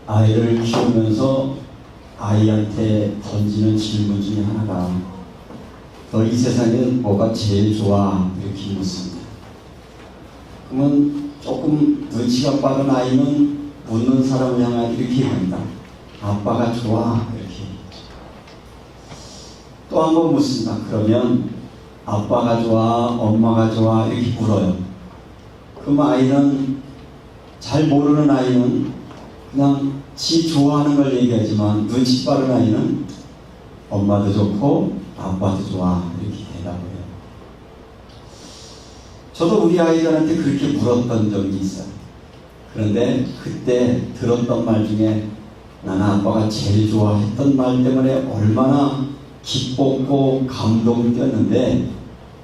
아이를 키우면서 아이한테 던지는 질문 중에 하나가 너 이 세상에 뭐가 제일 좋아? 이렇게 묻습니다. 그러면 조금 눈치가 빠른 아이는 묻는 사람을 향해 이렇게 합니다. 아빠가 좋아. 이렇게. 또 한 번 묻습니다. 그러면 아빠가 좋아? 엄마가 좋아? 이렇게 물어요. 그럼 아이는 잘 모르는 아이는 그냥 지 좋아하는 걸 얘기하지만 눈치 빠른 아이는 엄마도 좋고 아빠도 좋아 이렇게 대답을 해요. 저도 우리 아이들한테 그렇게 물었던 적이 있어요. 그런데 그때 들었던 말 중에 나는 아빠가 제일 좋아했던 말 때문에 얼마나 기뻤고 감동을 뛰었는데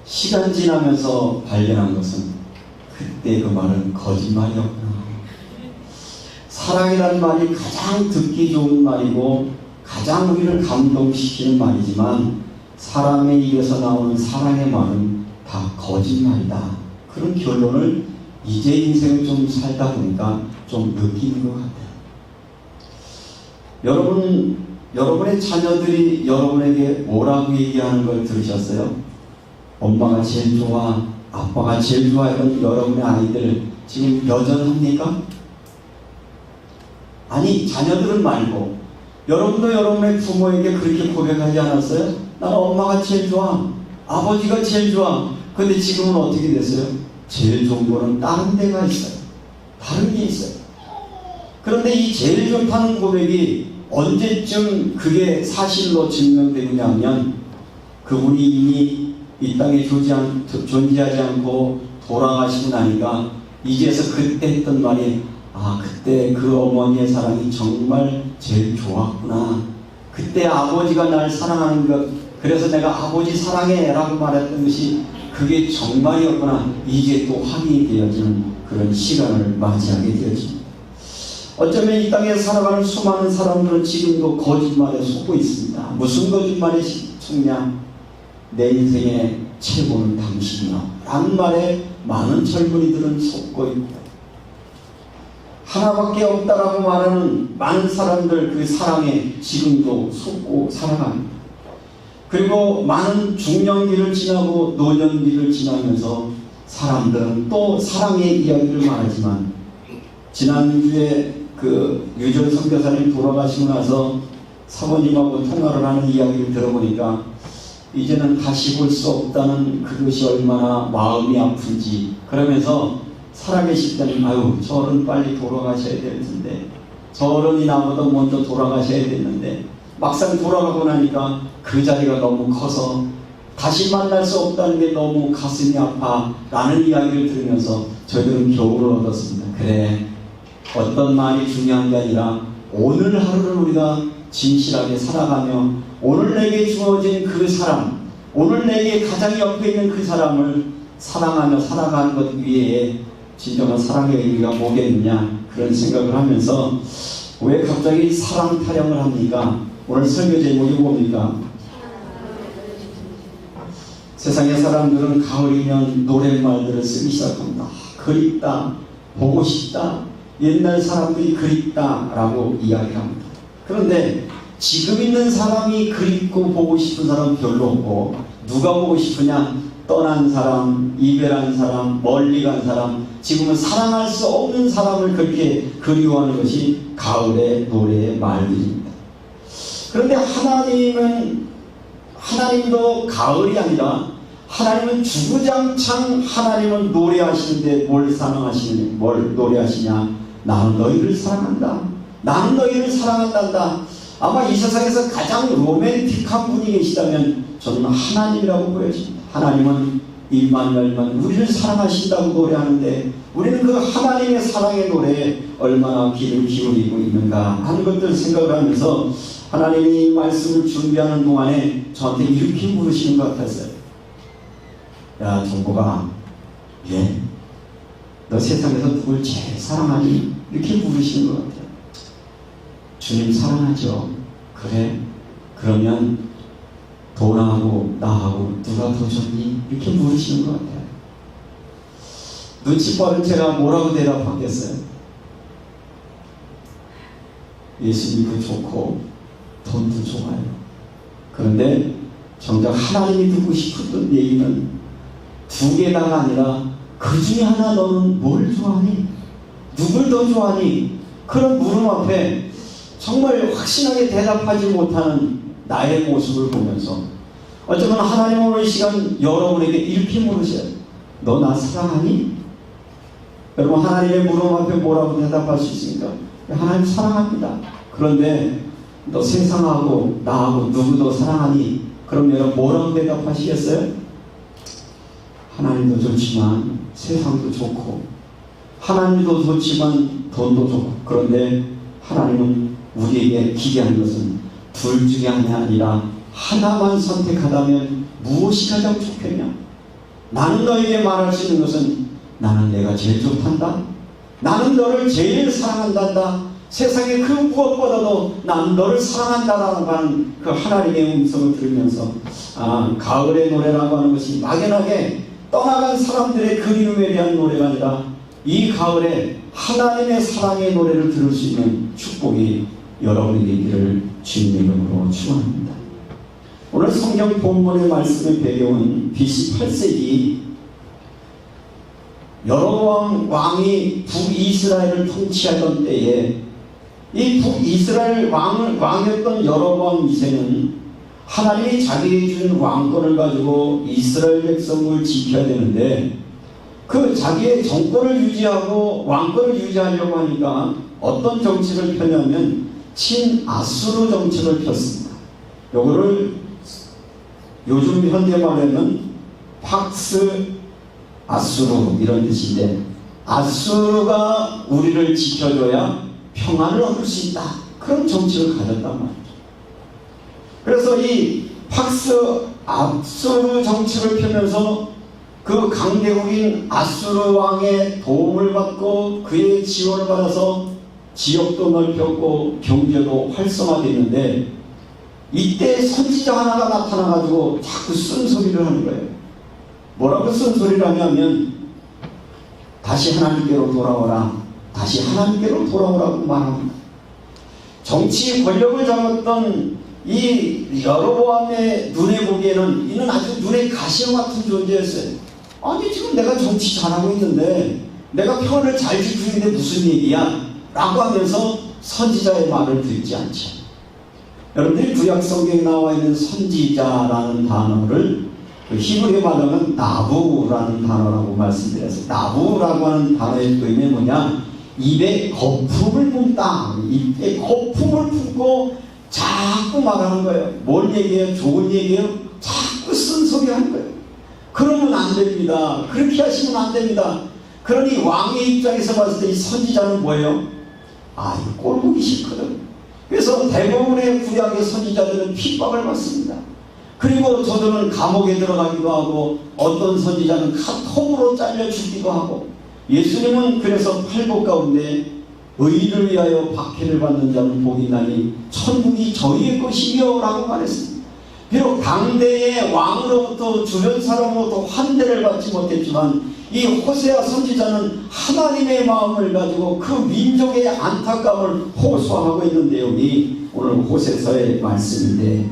시간 지나면서 발견한 것은 그때 그 말은 거짓말이었구나. 사랑이라는 말이 가장 듣기 좋은 말이고 가장 우리를 감동시키는 말이지만 사람의 입에서 나오는 사랑의 말은 다 거짓말이다. 그런 결론을 이제 인생을 좀 살다 보니까 좀 느끼는 것 같아요. 여러분의 자녀들이 여러분에게 뭐라고 얘기하는 걸 들으셨어요? 엄마가 제일 좋아, 아빠가 제일 좋아했던 여러분의 아이들 지금 여전합니까? 아니, 자녀들은 말고 여러분도 여러분의 부모에게 그렇게 고백하지 않았어요? 나는 엄마가 제일 좋아, 아버지가 제일 좋아. 근데 지금은 어떻게 됐어요? 제일 좋은 거는 다른 데가 있어요. 다른 게 있어요. 그런데 이 제일 좋다는 고백이 언제쯤 그게 사실로 증명되느냐 하면 그분이 이미 이 땅에 존재하지 않고 돌아가시고 나니까 이제서 그때 했던 말이 그때 그 어머니의 사랑이 정말 제일 좋았구나. 그때 아버지가 날 사랑하는 것, 그래서 내가 아버지 사랑해 라고 말했던 것이 그게 정말이었구나. 이제 또 확인이 되어지는 그런 시간을 맞이하게 되어집니다. 어쩌면 이 땅에 살아가는 수많은 사람들은 지금도 거짓말에 속고 있습니다. 무슨 거짓말에 속냐? 내 인생의 최고는 당신이야 라는 말에 많은 젊은이들은 속고 있고 하나밖에 없다라고 말하는 많은 사람들 그 사랑에 지금도 속고 살아갑니다. 그리고 많은 중년기를 지나고 노년기를 지나면서 사람들은 또 사랑의 이야기를 말하지만 지난주에 그 유전 선교사님 돌아가시고 나서 사모님하고 통화를 하는 이야기를 들어보니까 이제는 다시 볼 수 없다는 그것이 얼마나 마음이 아픈지 그러면서 살아계실 때는 저 어른 빨리 돌아가셔야 될 텐데 저 어른이 나보다 먼저 돌아가셔야 됐는데 막상 돌아가고 나니까 그 자리가 너무 커서 다시 만날 수 없다는 게 너무 가슴이 아파 라는 이야기를 들으면서 저희들은 교훈을 얻었습니다. 그래, 어떤 말이 중요한 게 아니라 오늘 하루를 우리가 진실하게 살아가며 오늘 내게 주어진 그 사람, 오늘 내게 가장 옆에 있는 그 사람을 사랑하며 살아가는 것 위에 진정한 사랑의 의미가 뭐겠느냐 그런 생각을 하면서 왜 갑자기 사랑 타령을 합니까? 오늘 설교 제목이 뭡니까? 세상의 사람들은 가을이면 노랫말들을 쓰기 시작합니다. 그립다, 보고 싶다, 옛날 사람들이 그립다 라고 이야기를 합니다. 그런데 지금 있는 사람이 그립고 보고 싶은 사람은 별로 없고 누가 보고 싶으냐? 떠난 사람, 이별한 사람, 멀리 간 사람, 지금은 사랑할 수 없는 사람을 그렇게 그리워하는 것이 가을의 노래의 말들입니다. 그런데 하나님도 가을이 아니라 하나님은 주구장창 하나님은 노래하시는데 뭘 노래하시냐? 나는 너희를 사랑한다. 나는 너희를 사랑한단다. 아마 이 세상에서 가장 로맨틱한 분이 계시다면 저는 하나님이라고 보여집니다. 하나님은 임마누엘만 우리를 사랑하신다고 노래하는데 우리는 그 하나님의 사랑의 노래에 얼마나 귀를 기울이고 있는가 하는 것들 생각을 하면서 하나님이 이 말씀을 준비하는 동안에 저한테 이렇게 물으시는 것 같았어요. 야 정보가, 너 세상에서 누굴 제일 사랑하니? 이렇게 물으시는 것 같아요. 주님 사랑하죠. 그래? 그러면 도나하고 나하고 누가 더 좋니? 이렇게 물으시는 것 같아요. 눈치 빠른 제가 뭐라고 대답하겠어요? 예수님도 좋고 돈도 좋아요. 그런데 정작 하나님이 듣고 싶었던 얘기는 두 개다가 아니라 그 중에 하나 너는 뭘 좋아하니? 누굴 더 좋아하니? 그런 물음 앞에 정말 확신하게 대답하지 못하는 나의 모습을 보면서 어쩌면 하나님 오늘 이 시간 여러분에게 이렇게 물으셔요. 너 나 사랑하니? 여러분 하나님의 물음 앞에 뭐라고 대답할 수 있습니까? 하나님 사랑합니다. 그런데 너 세상하고 나하고 누구 더 사랑하니? 그럼 여러분 뭐라고 대답하시겠어요? 하나님도 좋지만 세상도 좋고 하나님도 좋지만 돈도 좋고 그런데 하나님은 우리에게 기대하는 것은 둘 중에 하나 아니라 하나만 선택하다면 무엇이 가장 좋겠냐? 나는 너에게 말할 수 있는 것은 나는 내가 제일 좋단다. 나는 너를 제일 사랑한단다. 세상에 그 무엇보다도 나는 너를 사랑한다라고 하는 그 하나님의 음성을 들으면서 가을의 노래라고 하는 것이 막연하게 떠나간 사람들의 그리움에 대한 노래가 아니라 이 가을에 하나님의 사랑의 노래를 들을 수 있는 축복이 여러분에게 있기를 주님의 이름으로 축원합니다. 오늘 성경 본문의 말씀의 배경은 BC 8세기 여로보암 왕이 북이스라엘을 통치하던 때에 이 북이스라엘 왕이었던 여로보암 2세는 하나님이 자기에게 준 왕권을 가지고 이스라엘 백성을 지켜야 되는데 그 자기의 정권을 유지하고 왕권을 유지하려고 하니까 어떤 정책을 펴냐면 친아수르 정책을 폈습니다. 요거를 요즘 현대말에는 팍스 아수르 이런 뜻인데 아수르가 우리를 지켜줘야 평안을 얻을 수 있다. 그런 정책을 가졌단 말이죠. 그래서 이 팍스 아수르 정책을 펴면서 그 강대국인 아수르 왕의 도움을 받고 그의 지원을 받아서 지역도 넓혔고 경제도 활성화되는데 이때 선지자 하나가 나타나가지고 자꾸 쓴소리를 하는 거예요. 뭐라고 쓴소리를 하냐면 다시 하나님께로 돌아오라. 다시 하나님께로 돌아오라고 말합니다. 정치 권력을 잡았던 이 여로보암의 눈에 보기에는 이는 아주 눈에 가시와 같은 존재였어요. 아니 지금 내가 정치 잘하고 있는데 내가 평화를 잘 지키고 있는데 무슨 얘기야? 라고 하면서 선지자의 말을 듣지 않죠. 여러분들이 구약성경에 나와 있는 선지자라는 단어를 히브리 말로는 나부라는 단어라고 말씀드렸어요. 나부라고 하는 단어의 의미는 뭐냐? 입에 거품을 품다. 입에 거품을 품고 자꾸 말하는 거예요. 뭘 얘기해요? 좋은 얘기예요? 자꾸 쓴소리 하는 거예요. 그러면 안 됩니다. 그렇게 하시면 안 됩니다. 그러니 왕의 입장에서 봤을 때 이 선지자는 뭐예요? 이거 꼴보기 싫거든. 그래서 대부분의 구약의 선지자들은 핍박을 받습니다. 그리고 저들은 감옥에 들어가기도 하고 어떤 선지자는 톱으로 잘려 죽기도 하고 예수님은 그래서 팔복 가운데 의를 위하여 박해를 받는 자는 복이 나니 천국이 저희의 것이며 라고 말했습니다. 비록 당대의 왕으로부터 주변 사람으로부터 환대를 받지 못했지만 이 호세아 선지자는 하나님의 마음을 가지고 그 민족의 안타까움을 호소하고 있는 내용이 오늘 호세서의 말씀인데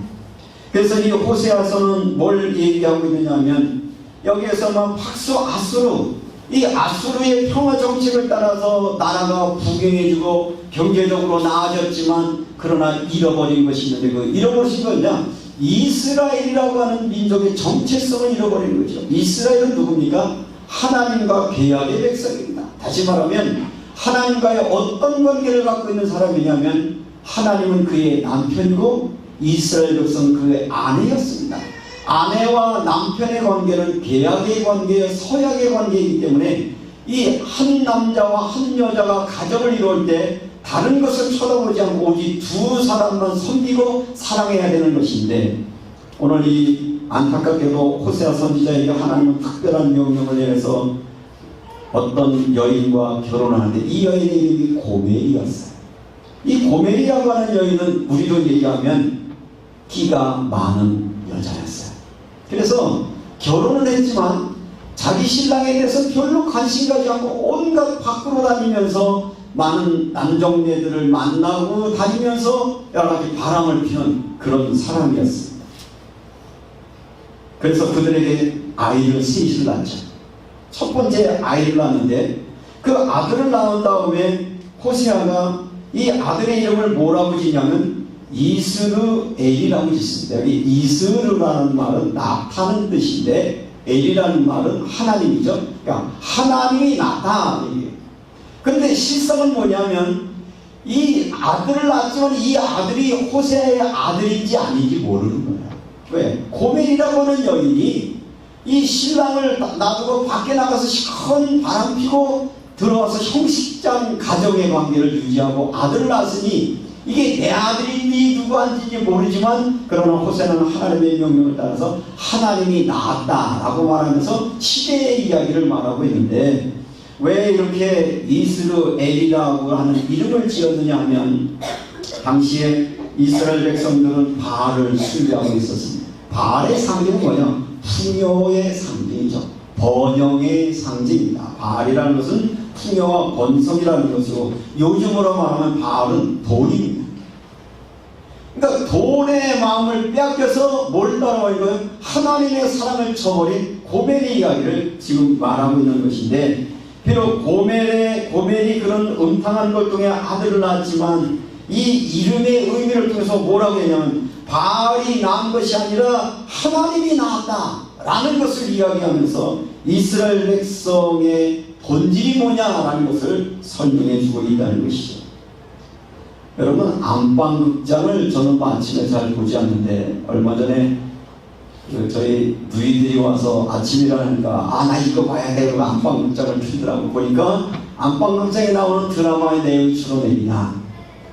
그래서 이 호세아서는 뭘 얘기하고 있느냐 하면 여기에서만 팍스 아수르 이 아수르의 평화 정책을 따라서 나라가 부강해지고 경제적으로 나아졌지만 그러나 잃어버린 것이 있는데 그 잃어버린 거냐? 이스라엘이라고 하는 민족의 정체성을 잃어버린 거죠. 이스라엘은 누굽니까? 하나님과 계약의 백성입니다. 다시 말하면 하나님과의 어떤 관계를 갖고 있는 사람이냐면 하나님은 그의 남편이고 이스라엘 백성은 그의 아내였습니다. 아내와 남편의 관계는 계약의 관계, 서약의 관계이기 때문에 이 한 남자와 한 여자가 가정을 이룰 때 다른 것을 쳐다보지 않고 오직 두 사람만 섬기고 사랑해야 되는 것인데 오늘 이 안타깝게도 호세아 선지자에게 하나님은 특별한 명령을 내려서 어떤 여인과 결혼하는데 이 여인의 이름이 고멜이었어요. 이 고멜이라고 하는 여인은 우리로 얘기하면 끼가 많은 여자였어요. 그래서 결혼을 했지만 자기 신랑에 대해서 별로 관심 가지 않고 온갖 밖으로 다니면서 많은 남정네들을 만나고 다니면서 여러 가지 바람을 피는 그런 사람이었습니다. 그래서 그들에게 아이를 셋을 낳죠. 첫 번째 아이를 낳는데 그 아들을 낳은 다음에 호세아가 이 아들의 이름을 뭐라고 지냐면 이스르엘이라고 짓습니다. 여기 이스르라는 말은 나타는 뜻인데 엘이라는 말은 하나님이죠. 그러니까 하나님이 나다. 그런데 실상은 뭐냐면 이 아들을 낳았지만 이 아들이 호세아의 아들인지 아닌지 모르는 거예요. 왜? 고멜이라고 하는 여인이 이 신랑을 놔두고 밖에 나가서 시큰 바람 피고 들어와서 형식장 가정의 관계를 유지하고 아들을 낳았으니 이게 내 아들인지 누구한지 모르지만 그러나 호세아는 하나님의 명령을 따라서 하나님이 낳았다라고 말하면서 시대의 이야기를 말하고 있는데 왜 이렇게 이스르엘이라고 하는 이름을 지었느냐 하면 당시에 이스라엘 백성들은 바알을 숭배하고 있었습니다. 바알의 상징은 뭐냐? 풍요의 상징이죠. 번영의 상징입니다. 바알이라는 것은 풍요와 번성이라는 것이고 요즘으로 말하면 바알은 돈입니다. 그러니까 돈의 마음을 빼앗겨서 뭘 따라와 거예요? 하나님의 사랑을 저버린 고멜의 이야기를 지금 말하고 있는 것인데 비록 고멜이 그런 음탕한 걸 통해 아들을 낳았지만 이 이름의 의미를 통해서 뭐라고 했냐면 바알이 낳은 것이 아니라 하나님이 낳았다 라는 것을 이야기하면서 이스라엘 백성의 본질이 뭐냐라는 것을 설명해 주고 있다는 것이죠. 여러분 안방극장을 저는 아침에 잘 보지 않는데 얼마 전에 저희 누이들이 와서 아침 일하니까 나 이거 봐야 돼 그러고 안방극장을 틀더라고. 보니까 안방극장에 나오는 드라마의 내용이 주로 내리나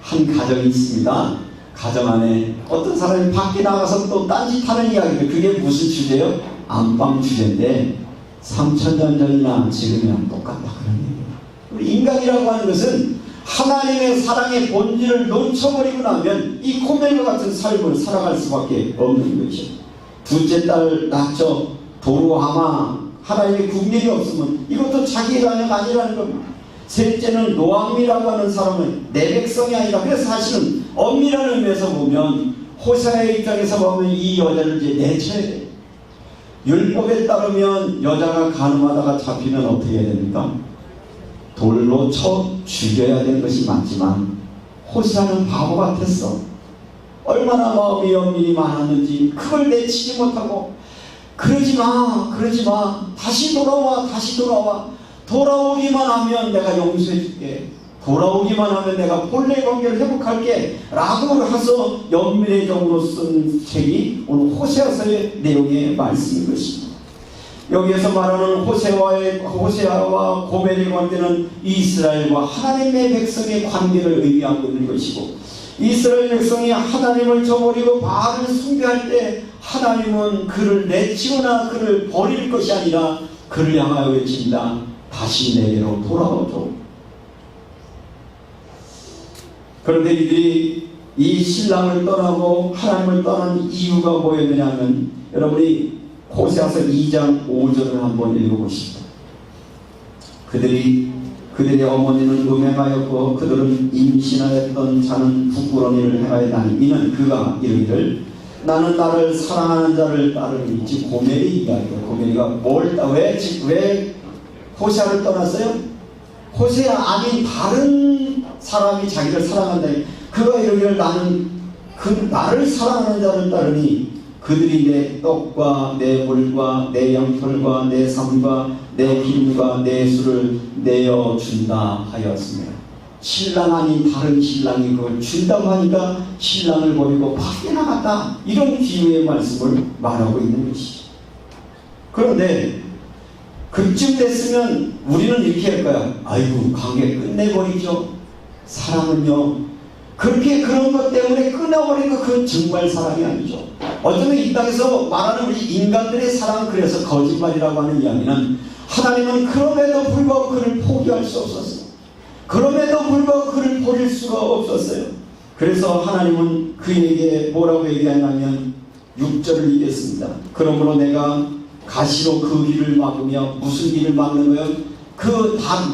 한 가정이 있습니다. 가정 안에 어떤 사람이 밖에 나가서 또 딴짓하는 이야기들 그게 무슨 주제예요? 안방 주제인데 3000년 전이나 지금이랑 똑같다 그런 얘기예요. 우리 인간이라고 하는 것은 하나님의 사랑의 본질을 놓쳐버리고 나면 이 고멜과 같은 삶을 살아갈 수밖에 없는 것이죠. 둘째 딸 낳죠. 도루하마 하나님의 국민이 없으면 이것도 자기의 자녀가 아니라는 겁니다. 셋째는 노아미라고 하는 사람은 내 백성이 아니라 그래서 사실은 엄밀한 의미에서 보면 호세아의 입장에서 보면 이 여자를 이제 내쳐야 돼요. 율법에 따르면 여자가 간음하다가 잡히면 어떻게 해야 됩니까? 돌로 쳐 죽여야 되는 것이 맞지만 호세아는 바보 같았어. 얼마나 마음이 연민이 많았는지 그걸 내치지 못하고 그러지마 다시 돌아와 돌아오기만 하면 내가 용서해 줄게 돌아오기만 하면 내가 본래 관계를 회복할게 라고 해서 연민의 정으로 쓴 책이 오늘 호세아서의 내용의 말씀인 것입니다. 여기에서 말하는 호세아와 고멜의 관계는 이스라엘과 하나님의 백성의 관계를 의미하고 있는 것이고 이스라엘 백성이 하나님을 저버리고 바알을 숭배할 때 하나님은 그를 내치거나 그를 버릴 것이 아니라 그를 향하여 외친다. 다시 내게로 돌아오죠. 그런데 이들이 이 신랑을 떠나고 하나님을 떠난 이유가 뭐였느냐 하면 여러분이 호세아서 2장 5절을 한번 읽어보십시오. 그들의 어머니는 음행하였고 그들은 임신하였던 자는 부끄러운 일을 행하였다니 이는 그가 이르기를 나는 나를 사랑하는 자를 따르니 즉 고멜이 이야기예요. 고멜이가 왜 호세아를 떠났어요? 호세아 아닌 다른 사람이 자기를 사랑한다. 그가 이르기를 나는 나를 사랑하는 자를 따르니 그들이 내 떡과 내 물과 내 양털과 내 삶과 내 기름과 내 술을 내어준다 하였습니다. 신랑 아닌 다른 신랑이 그걸 준다고 하니까 신랑을 버리고 밖에 나갔다. 이런 비유의 말씀을 말하고 있는 것이죠. 그런데 그쯤 됐으면 우리는 이렇게 할 거야. 아이고 관계 끝내버리죠. 사랑은요. 그렇게 그런 것 때문에 끊어버린 거 그건 정말 사랑이 아니죠. 어쩌면 이 땅에서 말하는 우리 인간들의 사랑 그래서 거짓말이라고 하는 이야기는 하나님은 그럼에도 불구하고 그를 포기할 수 없었어요. 그럼에도 불구하고 그를 버릴 수가 없었어요. 그래서 하나님은 그에게 뭐라고 얘기하냐면 6절을 읽겠습니다. 그러므로 내가 가시로 그 길을 막으며. 무슨 길을 막는 거예요?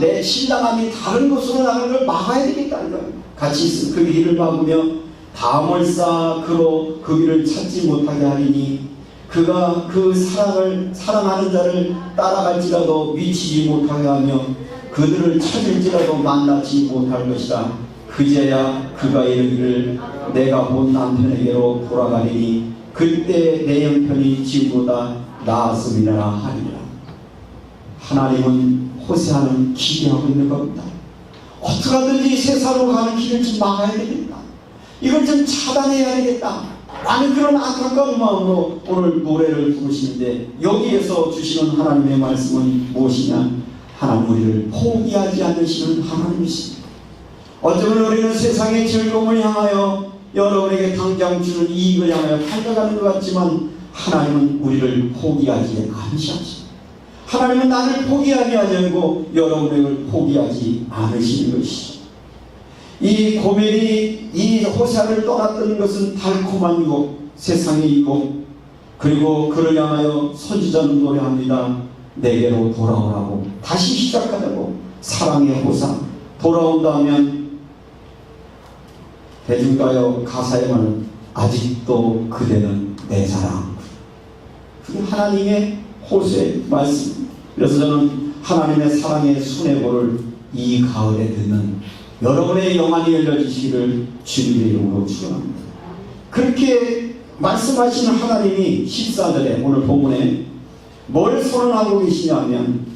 내 신랑함이 다른 곳으로 나가는 걸 막아야 되겠다는 거예요. 같이 있으면 그 길을 막으며 담을 쌓아 그로 그 길을 찾지 못하게 하리니 그가 그 사랑하는 자를 따라갈지라도 미치지 못하게 하며 그들을 찾을지라도 만나지 못할 것이다. 그제야 그가 이르기를 내가 본 남편에게로 돌아가리니 그때 내 형편이 지금보다 나았음이라 하리라. 하나님은 호세아는 기대하고 있는 겁니다. 어떻게 하든지 세상으로 가는 길을 좀 막아야 되겠다. 이걸 좀 차단해야 되겠다. 라는 그런 안타까운 마음으로 오늘 노래를 부르시는데, 여기에서 주시는 하나님의 말씀은 무엇이냐? 하나님 우리를 포기하지 않으시는 하나님이십니다. 어쩌면 우리는 세상의 즐거움을 향하여 여러분에게 당장 주는 이익을 향하여 달려가는 것 같지만 하나님은 우리를 포기하지 않으십니다. 하나님은 나를 포기하게 하려고 여러분을 포기하지 않으시는 것이죠. 이 고멜이 이 호세아를 떠났던 것은 달콤한 유혹, 세상의 유혹, 그리고 그를 향하여 선지자는 노래합니다. 내게로 돌아오라고, 다시 시작하자고. 사랑의 호사, 돌아온다면 대중가요 가사에만 아직도 그대는 내 사랑. 그게 하나님의 호세의 말씀. 그래서 저는 하나님의 사랑의 수뇌보를 이 가을에 듣는 여러분의 영안이 열려지시기를 주님의 이름으로 축원합니다. 그렇게 말씀하시는 하나님이 14절에 오늘 본문에 뭘 선언하고 계시냐면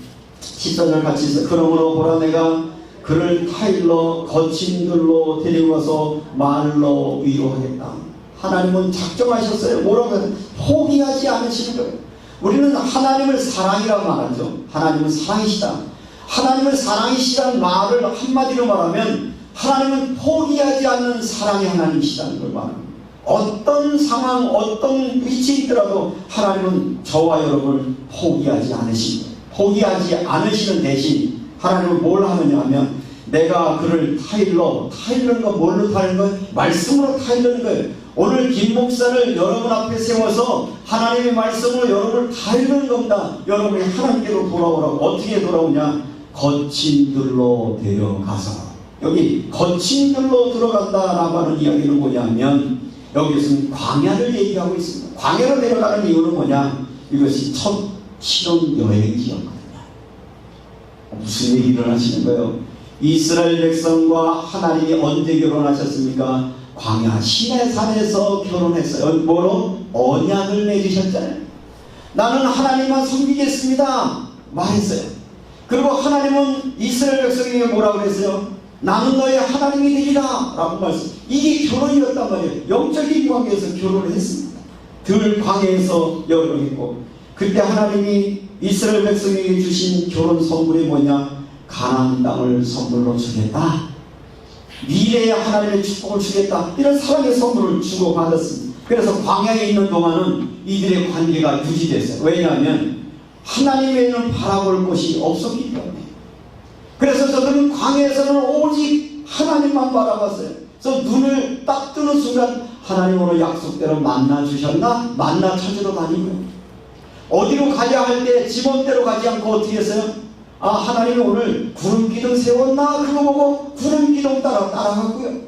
14절 같이 있어요. 그러므로 보라 내가 그를 타일러 거친 들로 데리고 가서 말로 위로하겠다. 하나님은 작정하셨어요. 뭐라고 해서 포기하지 않으시는 거예요. 우리는 하나님을 사랑이라고 말하죠. 하나님은 사랑이시다. 하나님은 사랑이시다는 말을 한마디로 말하면 하나님은 포기하지 않는 사랑의 하나님이시다는 걸 말합니다. 어떤 상황, 어떤 위치에 있더라도 하나님은 저와 여러분을 포기하지 않으십니다. 포기하지 않으시는 대신 하나님은 뭘 하느냐 하면 내가 그를 타일러는 거 뭘로 타일는 거예요? 말씀으로 타일르는 거예요. 오늘 김 목사를 여러분 앞에 세워서 하나님의 말씀으로 여러분을 타일르는 겁니다. 여러분이 하나님께로 돌아오라고. 어떻게 돌아오냐? 거친 들로 데려가서. 여기 거친 들로 들어간다라고 하는 이야기는 뭐냐면 여기서는 광야를 얘기하고 있습니다. 광야로 내려가는 이유는 뭐냐? 이것이 첫 신혼 여행지였거든요. 무슨 얘기를 하시는 거예요? 이스라엘 백성과 하나님이 언제 결혼하셨습니까? 광야 시내산에서 결혼했어요. 뭐로? 언약을 맺으셨잖아요. 나는 하나님만 섬기겠습니다 말했어요. 그리고 하나님은 이스라엘 백성에게 뭐라고 그랬어요? 나는 너의 하나님이 되리라 라고 말씀. 이게 결혼이었단 말이에요. 영적인 관계에서 결혼을 했습니다. 들 광야에서 결혼했고, 그때 하나님이 이스라엘 백성에게 주신 결혼 선물이 뭐냐? 가나안 땅을 선물로 주겠다. 미래의 하나님의 축복을 주겠다. 이런 사랑의 선물을 주고받았습니다. 그래서 광야에 있는 동안은 이들의 관계가 유지됐어요. 왜냐하면 하나님 외에는 바라볼 곳이 없었기 때문에. 그래서 저들은 광야에서는 오직 하나님만 바라봤어요. 그래서 눈을 딱 뜨는 순간 하나님 오늘 약속대로 만나 주셨나? 만나 찾으러 다니고요. 어디로 가야 할 때 지멋대로 가지 않고 어떻게 했어요? 아, 하나님이 오늘 구름기둥 세웠나? 그거 보고 구름기둥 따라가고요.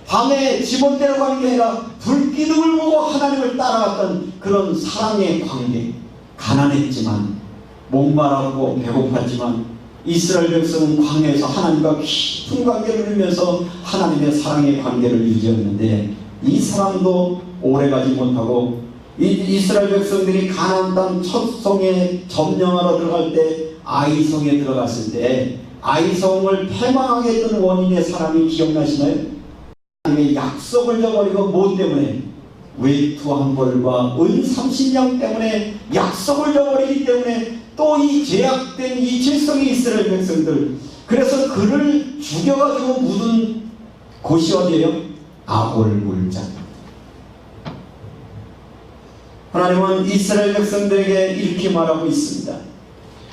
밤에 지멋대로 가는 게 아니라 불기둥을 보고 하나님을 따라갔던 그런 사랑의 관계. 가난했지만, 목마르고 배고팠지만 이스라엘 백성은 광야에서 하나님과 깊은 관계를 누리면서 하나님의 사랑의 관계를 유지했는데, 이 사랑도 오래가지 못하고 이스라엘 백성들이 가나안 땅 첫 성에 점령하러 들어갈 때, 아이성에 들어갔을 때 아이성을 패망하게 했던 원인의 사람이 기억나시나요? 하나님의 약속을 저버리고 뭐 때문에? 외투한 벌과 은 30냥 때문에, 약속을 저버리기 때문에 또 이 제약된 이 질성의 이스라엘 백성들, 그래서 그를 죽여가지고 묻은 곳이 어디예요? 아골 물장. 하나님은 이스라엘 백성들에게 이렇게 말하고 있습니다.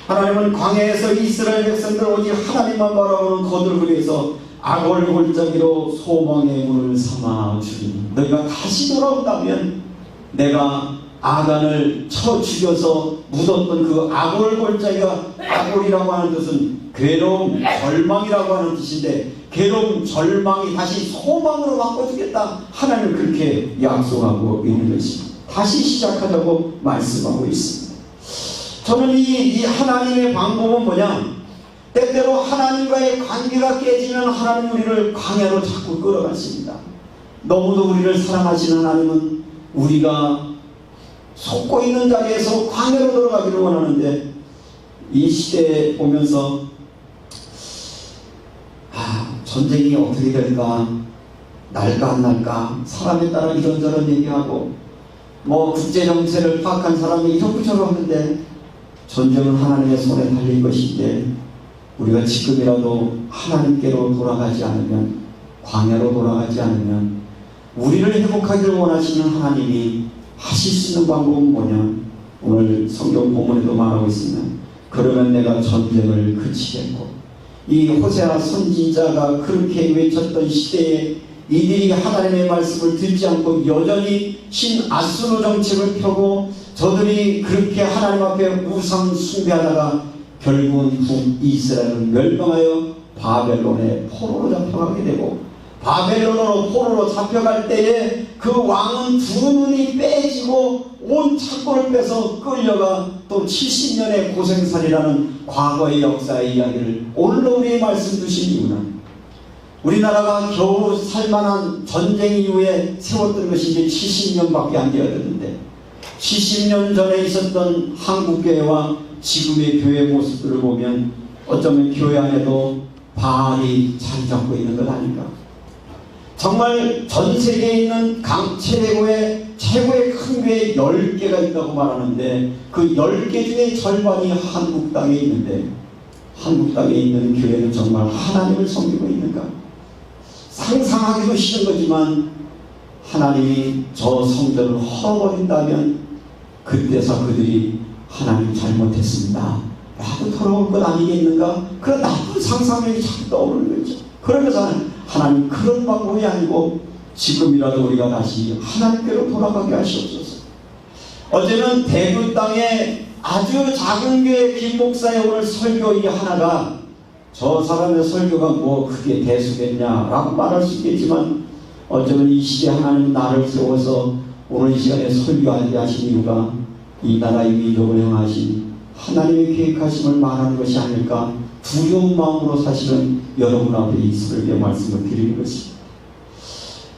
하나님은 광야에서 이스라엘 백성들 오직 하나님만 바라보는 거들을 위해서 아골 골짜기로 소망의 문을 삼아 주리니 너희가 다시 돌아온다면 내가 아간을 쳐 죽여서 묻었던 그 아골 골짜기가, 아골이라고 하는 뜻은 괴로움, 절망이라고 하는 뜻인데, 괴로움, 절망이 다시 소망으로 바꿔주겠다, 하나님은 그렇게 약속하고 있는 것입니다. 다시 시작하자고 말씀하고 있습니다. 저는 이 하나님의 방법은 뭐냐, 때때로 하나님과의 관계가 깨지면 하나님 우리를 광야로 자꾸 끌어가십니다. 너무도 우리를 사랑하시는 하나님은 우리가 속고 있는 자리에서 광야로 들어가기를 원하는데, 이 시대에 보면서 전쟁이 어떻게 될까, 날까 안 날까, 사람에 따라 이런저런 얘기하고, 뭐 국제정세를 파악한 사람이 이렇게저렇게 하는데, 전쟁은 하나님의 손에 달린 것인데, 우리가 지금이라도 하나님께로 돌아가지 않으면, 광야로 돌아가지 않으면, 우리를 회복하기를 원하시는 하나님이 하실 수 있는 방법은 뭐냐, 오늘 성경 본문에도 말하고 있습니다. 그러면 내가 전쟁을 그치겠고, 이 호세아 선지자가 그렇게 외쳤던 시대에 이들이 하나님의 말씀을 듣지 않고 여전히 신아수르 정책을 펴고, 저들이 그렇게 하나님 앞에 우상 숭배하다가 결국은 북이스라엘은 멸망하여 바벨론의 포로로 잡혀가게 되고, 바벨론으로 포로로 잡혀갈 때에 그 왕은 두 눈이 빼지고 온 창고를 빼서 끌려가 또 70년의 고생살이라는 과거의 역사의 이야기를 오늘 우리의 말씀 주신 이유는, 우리나라가 겨우 살만한 전쟁 이후에 세웠던 것이 이제 70년밖에 안 되었는데, 70년 전에 있었던 한국교회와 지금의 교회 모습들을 보면 어쩌면 교회 안에도 바알이 자리 잡고 있는 것 아닌가. 정말 전 세계에 있는 최고의 큰 교회 10개가 있다고 말하는데, 그 10개 중에 절반이 한국 땅에 있는데, 한국 땅에 있는 교회는 정말 하나님을 섬기고 있는가? 상상하기도 싫은 거지만, 하나님이 저 성전을 헐어버린다면 그때서 그들이 하나님 잘못했습니다 라고 돌아올 것 아니겠는가? 그런 나쁜 상상력이 자꾸 떠오르는 거죠. 그러면서 하나님 그런 방법이 아니고 지금이라도 우리가 다시 하나님께로 돌아가게 하시옵소서. 어제는 대구 땅에 아주 작은 교회 김 목사의 오늘 설교 이 하나가, 저 사람의 설교가 뭐 그게 대수겠냐라고 말할 수 있겠지만, 어쩌면 이 시대에 하나님 나를 세워서 오늘 이 시간에 설교하게 하신 이유가 이 나라의 민족을 향하신 하나님의 계획하심을 말하는 것이 아닐까, 두려운 마음으로 사실은 여러분 앞에 이 설교 말씀을 드리는 것입니다.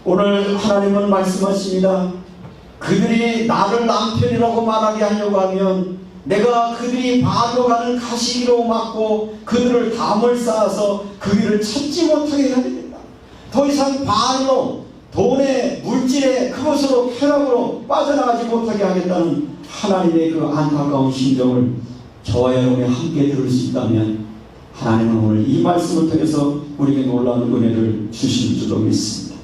오늘 하나님은 말씀하십니다. 그들이 나를 남편이라고 말하게 하려고 하면 내가 그들이 바알로 가는 가시기로 막고 그들을 담을 쌓아서 그 길을 찾지 못하게 해야 됩니다. 더 이상 바알로, 돈에, 물질에, 그것으로 쾌락으로 빠져나가지 못하게 하겠다는 하나님의 그 안타까운 심정을 저와 여러분이 함께 들을 수 있다면, 하나님은 오늘 이 말씀을 통해서 우리에게 놀라운 은혜를 주실 줄로 믿습니다.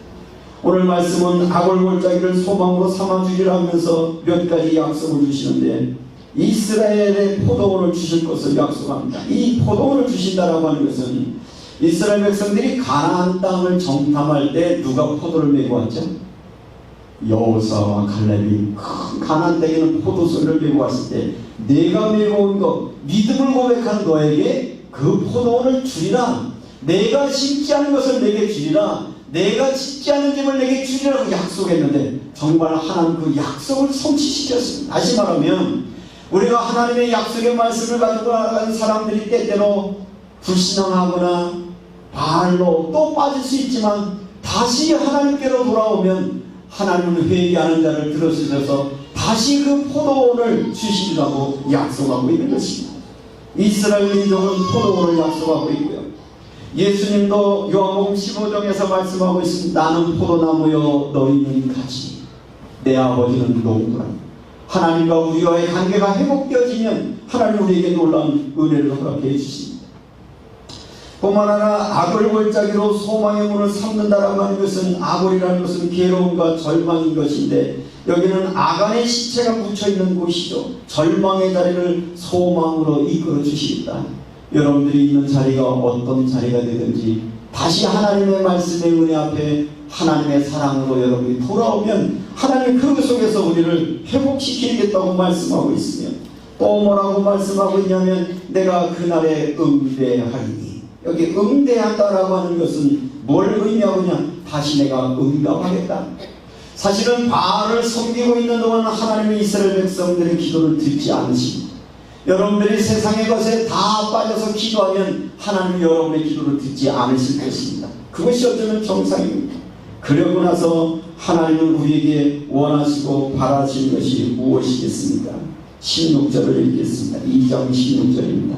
오늘 말씀은 아골골짜기를 소망으로 삼아주기를 하면서 몇 가지 약속을 주시는데, 이스라엘의 포도원을 주실 것을 약속합니다. 이 포도원을 주신다라고 하는 것은, 이스라엘 백성들이 가나안 땅을 정탐할 때 누가 포도를 메고 왔죠? 여호수아와 갈렙이 큰 가나안 땅에는 포도송이를 메고 왔을 때, 내가 메고 온 것, 믿음을 고백한 너에게 그 포도원을 주리라, 내가 심지 않은 것을 내게 주리라, 내가 짓지 않은 집을 내게 주리라고 약속했는데, 정말 하나님 그 약속을 성취시켰습니다. 다시 말하면 우리가 하나님의 약속의 말씀을 가지고 나가는 사람들이 때때로 불신앙하거나 바알로 또 빠질 수 있지만, 다시 하나님께로 돌아오면 하나님은 회개하는 자를 들어주셔서 다시 그 포도원을 주시리라고 약속하고 있는 것입니다. 이스라엘 민족은 포도원을 약속하고 있고요. 예수님도 요한복음 15장에서 말씀하고 있습니다. 나는 포도나무여 너희는 가지, 내 아버지는 농부라. 하나님과 우리와의 관계가 회복되어지면 하나님 우리에게 놀라운 은혜를 허락해 주십니다. 뿐만 아니라 아골골짜기로 소망의 문을 삼는다라고 하는 것은, 아골이라는 것은 괴로움과 절망인 것인데, 여기는 아간의 시체가 묻혀있는 곳이죠. 절망의 자리를 소망으로 이끌어 주시겠다. 여러분들이 있는 자리가 어떤 자리가 되든지 다시 하나님의 말씀의 은혜 앞에 하나님의 사랑으로 여러분이 돌아오면 하나님 그 속에서 우리를 회복시키겠다고 말씀하고 있으며 또 뭐라고 말씀하고 있냐면 내가 그날에 응대하리니, 여기 응대한다라고 하는 것은 뭘 의미하고 있냐? 다시 내가 응답하겠다. 사실은 바알을 섬기고 있는 동안 하나님의 이스라엘 백성들의 기도를 듣지 않으십니다. 여러분들이 세상의 것에 다 빠져서 기도하면 하나님은 여러분의 기도를 듣지 않으실 것입니다. 그것이 어쩌면 정상입니다. 그러고 나서 하나님은 우리에게 원하시고 바라시는 것이 무엇이겠습니까? 16절을 읽겠습니다. 2장 16절입니다.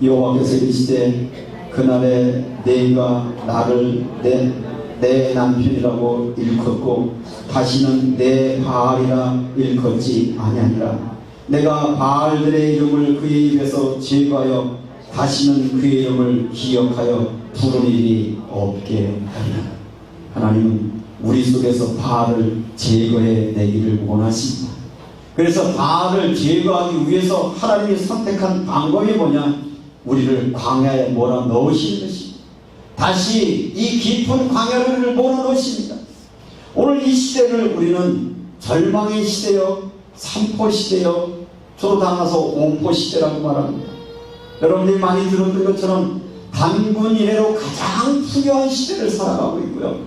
여호와께서 이르시되 그날에 내가 나를 내 남편이라고 일컫고 다시는 내 바알이라 일컫지 아니하니라. 내가 바알들의 이름을 그의 입에서 제거하여 다시는 그의 이름을 기억하여 부를 일이 없게 하리라. 하나님은 우리 속에서 바알을 제거해 내기를 원하십니다. 그래서 바알을 제거하기 위해서 하나님이 선택한 방법이 뭐냐? 우리를 광야에 몰아넣으시는 것입니다. 다시 이 깊은 광야를 몰아넣으십니다. 오늘 이 시대를 우리는 절망의 시대요, 삼포 시대요, 저 담아서 오포 시대라고 말합니다. 여러분들이 많이 들었던 것처럼 단군 이래로 가장 풍요한 시대를 살아가고 있고요,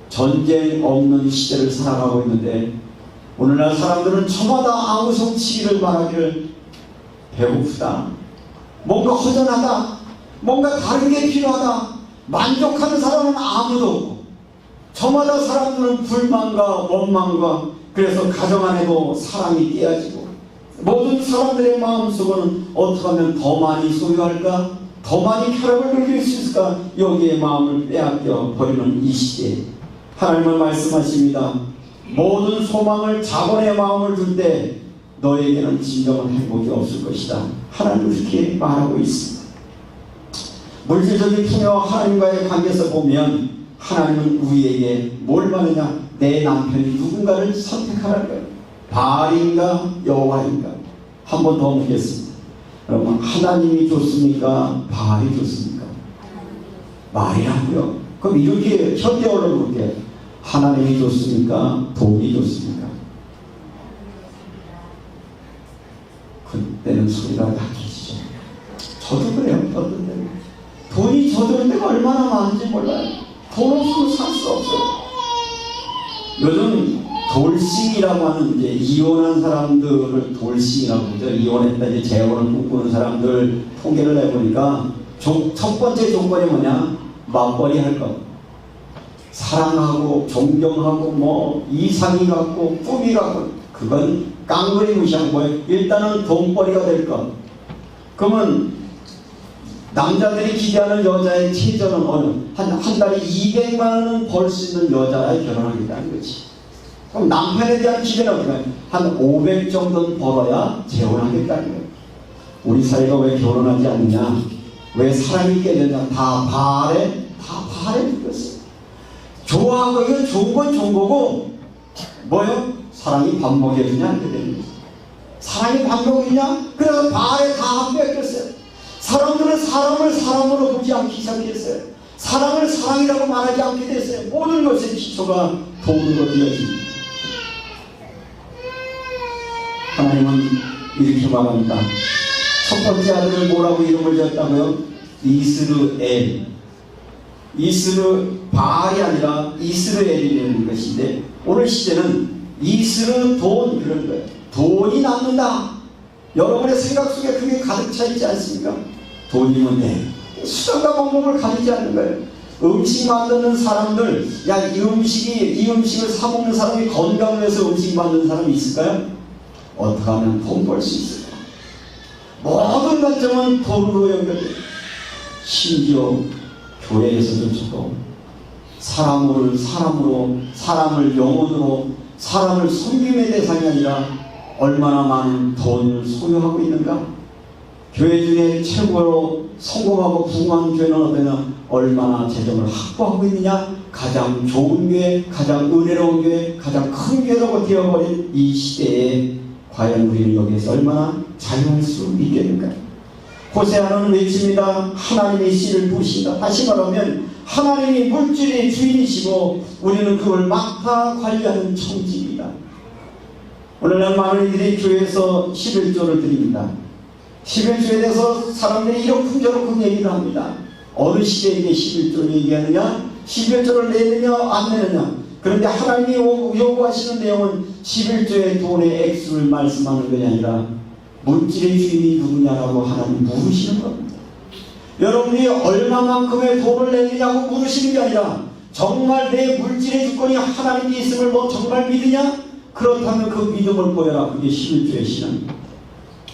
전쟁 없는 시대를 살아가고 있는데, 오늘날 사람들은 저마다 아우성치기를 말하기를 배고프다, 뭔가 허전하다, 뭔가 다른 게 필요하다, 만족하는 사람은 아무도 없고, 저마다 사람들은 불만과 원망과, 그래서 가정 안에도 사랑이 깨어지고, 모든 사람들의 마음속은 어떻게 하면 더 많이 소유할까, 더 많이 쾌락을 누릴 수 있을까, 여기에 마음을 빼앗겨 버리는 이 시대에 하나님은 말씀하십니다. 모든 소망을 자본의 마음을 둘 때 너에게는 진정한 행복이 없을 것이다. 하나님은 그렇게 말하고 있습니다. 물질적인 풍요와 하나님과의 관계에서 보면 하나님은 우리에게 뭘 말하냐? 내 남편이 누군가를 선택하라는 거예요. 바알인가 여호와인가? 한 번 더 묻겠습니다. 여러분, 하나님이 좋습니까? 바알이 좋습니까? 말이라고요. 그럼 이렇게 현대어로 볼게요. 하나님이 좋습니까? 돈이 좋습니까? 그때는 소리가 약해지죠. 저도 그래요. 어떤 때는 돈이 저들 때가 얼마나 많은지 몰라요. 돈 없으면 살 수 없어요. 요즘 돌싱이라고 하는, 이제 이혼한 사람들을 돌싱이라고 하죠. 이혼했다 이제 재혼을 꿈꾸는 사람들 통계를 내보니까 첫 번째 조건이 뭐냐? 맞벌이 할 것, 사랑하고 존경하고 뭐 이상이 같고 꿈이 같고, 그건 깡그리 무시한 거예요. 일단은 돈벌이가 될 것. 그러면 남자들이 기대하는 여자의 최저는 어느? 한 달에 200만 원은 벌 수 있는 여자에 결혼하겠다는 거지. 그럼 남편에 대한 기대는 어떻게? 한 500 정도는 벌어야 재혼하겠다는 거예요. 우리 사회가 왜 결혼하지 않느냐? 왜 사랑이 깨졌냐? 다 바알에 묶였어요. 좋아하고, 이건 좋은 건 좋은 거고, 뭐요? 사랑이 밥 먹여주냐? 이렇게 되는 거죠. 사랑이 밥 먹이냐? 그래서 바알에 다 뺏겼어요. 사람들은 사람을 사람으로 보지 않기 시작했어요. 사랑을 사랑이라고 말하지 않게 됐어요. 모든 것의 기초가 돈으로 되어집니다. 하나님은 이렇게 말합니다. 첫 번째 아들을 뭐라고 이름을 지었다고요? 이스르엘. 바알이 아니라 이스라엘이라는 것인데, 오늘 시대는 이스르 돈, 그런 거예요. 돈이 남는다. 여러분의 생각 속에 그게 가득 차 있지 않습니까? 돈이면 수단과 방법을 가리지 않는 거예요. 음식 만드는 사람들, 야, 이 음식을 사먹는 사람이 건강을 위해서 음식 만드는 사람이 있을까요? 어떻게 하면 돈 벌 수 있을까? 모든 관점은 돈으로 연결돼요. 심지어 교회에서도 사람을 영혼으로, 사람을 섬김의 대상이 아니라 얼마나 많은 돈을 소유하고 있는가? 교회 중에 최고로 성공하고 부흥한 교회는 어떠냐? 얼마나 재정을 확보하고 있느냐? 가장 좋은 교회, 가장 은혜로운 교회, 가장 큰 교회라고 되어버린 이 시대에 과연 우리는 여기에서 얼마나 자유할 수 있겠는가? 호세아는 외칩니다. 하나님의 씨를 부신다. 다시 말하면 하나님이 물질의 주인이시고 우리는 그걸 맡아 관리하는 청지입니다. 오늘날 많은 이들이 교회에서 11조를 드립니다. 11조에 대해서 사람들이 이렇게 저렇게 얘기를 합니다. 어느 시대에 이게 11조를 얘기하느냐, 11조를 내느냐 안 내느냐. 그런데 하나님이 요구하시는 내용은 11조의 돈의 액수를 말씀하는 것이 아니라 물질의 주인이 누구냐라고 하나님 물으시는 겁니다. 여러분이 얼마만큼의 돈을 내느냐고 물으시는 게 아니라 정말 내 물질의 주권이 하나님께 있음을 너 정말 믿으냐? 그렇다면 그 믿음을 보여라. 그게 11조의 신앙입니다.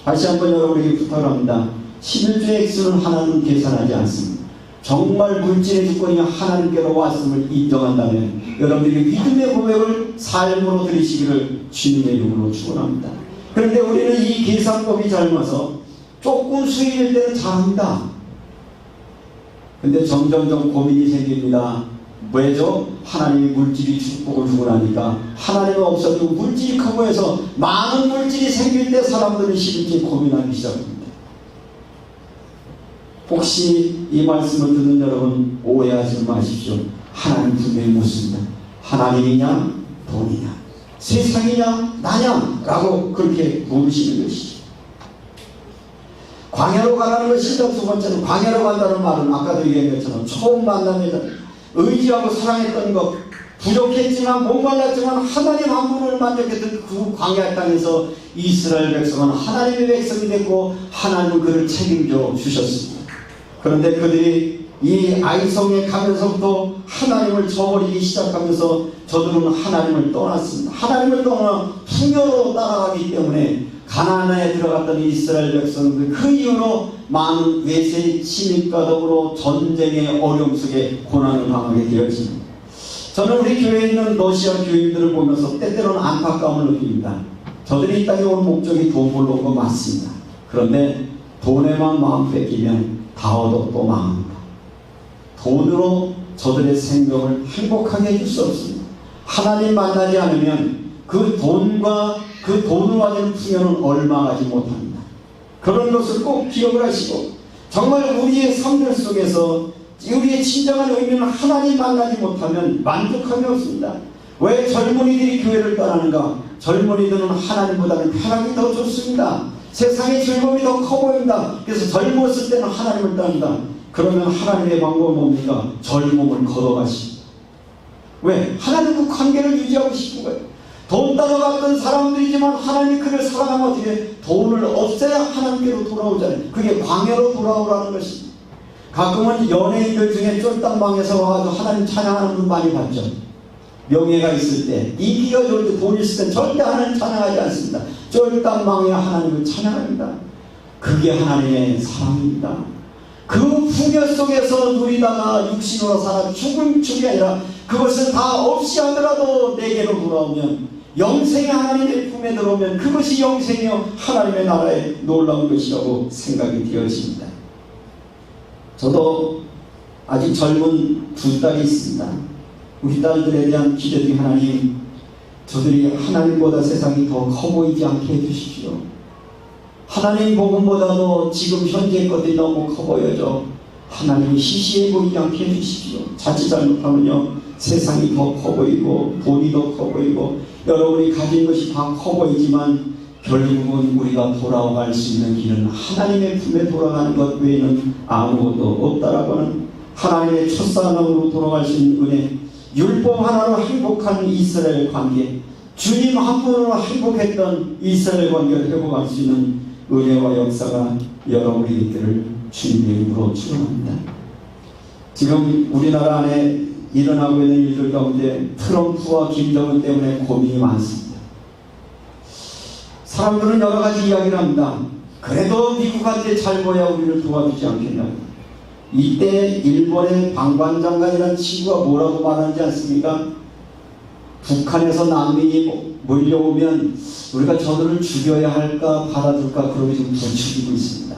다시 한번 여러분에게 부탁합니다. 11조의 액수는 하나님 계산하지 않습니다. 정말 물질의 주권이 하나님께로 왔음을 인정한다면 여러분들이 믿음의 고백을 삶으로 드리시기를 주님의 이름으로 축원합니다. 그런데 우리는 이 계산법이 젊어서 조금 수익일 때는 잘합니다. 근데 점점점 고민이 생깁니다. 왜죠? 하나님이 물질이 축복을 주고 나니까 하나님은 없어도 물질이 크고 해서 많은 물질이 생길 때 사람들은 쉽게 고민하기 시작합니다. 혹시 이 말씀을 듣는 여러분 오해하지 마십시오. 하나님 분명히 묻습니다. 하나님이냐 돈이냐 세상이냐 나냐 라고 그렇게 물으시는 것이죠. 광야로 가라는 것이 두 번째는 광야로 간다는 말은 아까도 얘기한 것처럼 처음 만나면 의지하고 사랑했던 것 부족했지만 목말랐지만 하나님 한 분을 만족했던 그 광야 땅에서 이스라엘 백성은 하나님의 백성이 됐고 하나님은 그를 책임져 주셨습니다. 그런데 그들이 이 아이성에 가면서부터 하나님을 저버리기 시작하면서 저들은 하나님을 떠났습니다. 하나님을 떠나 풍요로 따라가기 때문에 가나안에 들어갔던 이스라엘 백성들 그 이후로 많은 외세 침입과 더불어 전쟁의 어려움 속에 고난을 당하게 되었습니다. 저는 우리 교회에 있는 러시아 교인들을 보면서 때때로는 안타까움을 느낍니다. 저들이 이 땅에 온 목적이 돈 벌러 온 거 맞습니다. 그런데 돈에만 마음 뺏기면 다 얻어 또 망합니다. 돈으로 저들의 생명을 행복하게 해줄 수 없습니다. 하나님 만나지 않으면 그 돈과 그 돈으로 가진 풍요는 얼마하지 못합니다. 그런 것을 꼭 기억을 하시고 정말 우리의 삶들 속에서 우리의 진정한 의미는 하나님 만나지 못하면 만족함이 없습니다. 왜 젊은이들이 교회를 떠나는가? 젊은이들은 하나님보다는 편하게 더 좋습니다. 세상의 즐거움이 더 커 보인다. 그래서 젊었을 때는 하나님을 떠난다. 그러면 하나님의 방법은 뭡니까? 젊음을 걷어가시고. 왜? 하나님과 관계를 유지하고 싶은 거예요. 돈 따라갔던 사람들이지만 하나님이 그를 사랑하면 어떻게 돈을 없애야 하나님께로 돌아오잖아요. 그게 광야로 돌아오라는 것입니다. 가끔은 연예인들 중에 쫄딱망에서 와가지고 하나님 찬양하는 분 많이 봤죠. 명예가 있을 때, 인기가 좋을 때, 돈 있을 때 절대 하나님 찬양하지 않습니다. 쫄딱망에 하나님을 찬양합니다. 그게 하나님의 사랑입니다. 그 풍요 속에서 누리다가 육신으로 살아 죽음이 아니라 그것을 다 없이 하더라도 내게로 돌아오면 영생의 하나님의 품에 들어오면 그것이 영생이요 하나님의 나라의 놀라운 것이라고 생각이 되어집니다. 저도 아직 젊은 두 딸이 있습니다. 우리 딸들에 대한 기대들이 하나님 저들이 하나님보다 세상이 더 커 보이지 않게 해주십시오. 하나님 복음보다도 지금 현재 것들이 너무 커 보여져 하나님이 시시해 보이지 않게 해주십시오. 자칫 잘못하면요 세상이 더 커 보이고 돈이 더 커 보이고 여러분이 가진 것이 다 커 보이지만 결국은 우리가 돌아갈 수 있는 길은 하나님의 품에 돌아가는 것 외에는 아무것도 없다라고는 하나님의 첫사랑으로 돌아갈 수 있는 은혜, 율법 하나로 행복한 이스라엘 관계, 주님 한 분으로 행복했던 이스라엘 관계를 회복할 수 있는 은혜와 역사가 여러분이 있기를 주님의 이름으로 축원합니다. 지금 우리나라 안에 일어나고 있는 일들 가운데 트럼프와 김정은 때문에 고민이 많습니다. 사람들은 여러 가지 이야기를 합니다. 그래도 미국한테 잘 보여야 우리를 도와주지 않겠냐고. 이때 일본의 방관장관이라는 친구가 뭐라고 말하지 않습니까? 북한에서 난민이 몰려오면 우리가 저들을 죽여야 할까 받아줄까 그러고 지금 부추기고 있습니다.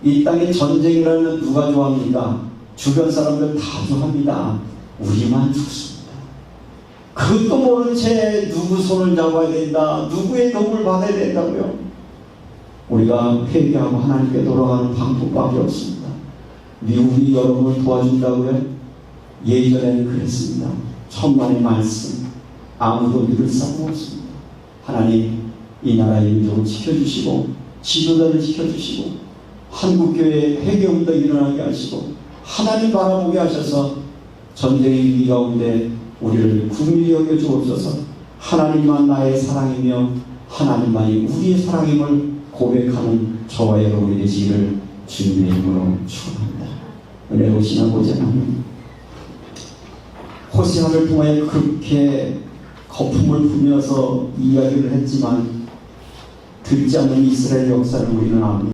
이 땅에 전쟁이라면 누가 좋아합니까? 주변 사람들 다 좋아합니다. 우리만 죽습니다. 그것도 모른 채 누구 손을 잡아야 된다, 누구의 도움을 받아야 된다고요? 우리가 회개하고 하나님께 돌아가는 방법밖에 없습니다. 미국이 여러분을 도와준다고요? 예전에는 그랬습니다. 천만의 말씀 아무도 믿을 사람 없습니다. 하나님 이 나라의 민족을 지켜주시고 지도자를 지켜주시고 한국교회 회개운동 일어나게 하시고 하나님 바라보게 하셔서 전쟁의 위기 가운데 우리를 국민이 여겨 주옵소서. 하나님만 나의 사랑이며 하나님만이 우리의 사랑임을 고백하는 저와 여러분이 되시기를 주님의 이름으로 축원합니다. 은혜로우신 아버지 하나님, 호세아를 통하여 그렇게 거품을 부면서 이야기를 했지만 듣지 않는 이스라엘 역사를 우리는 압니다.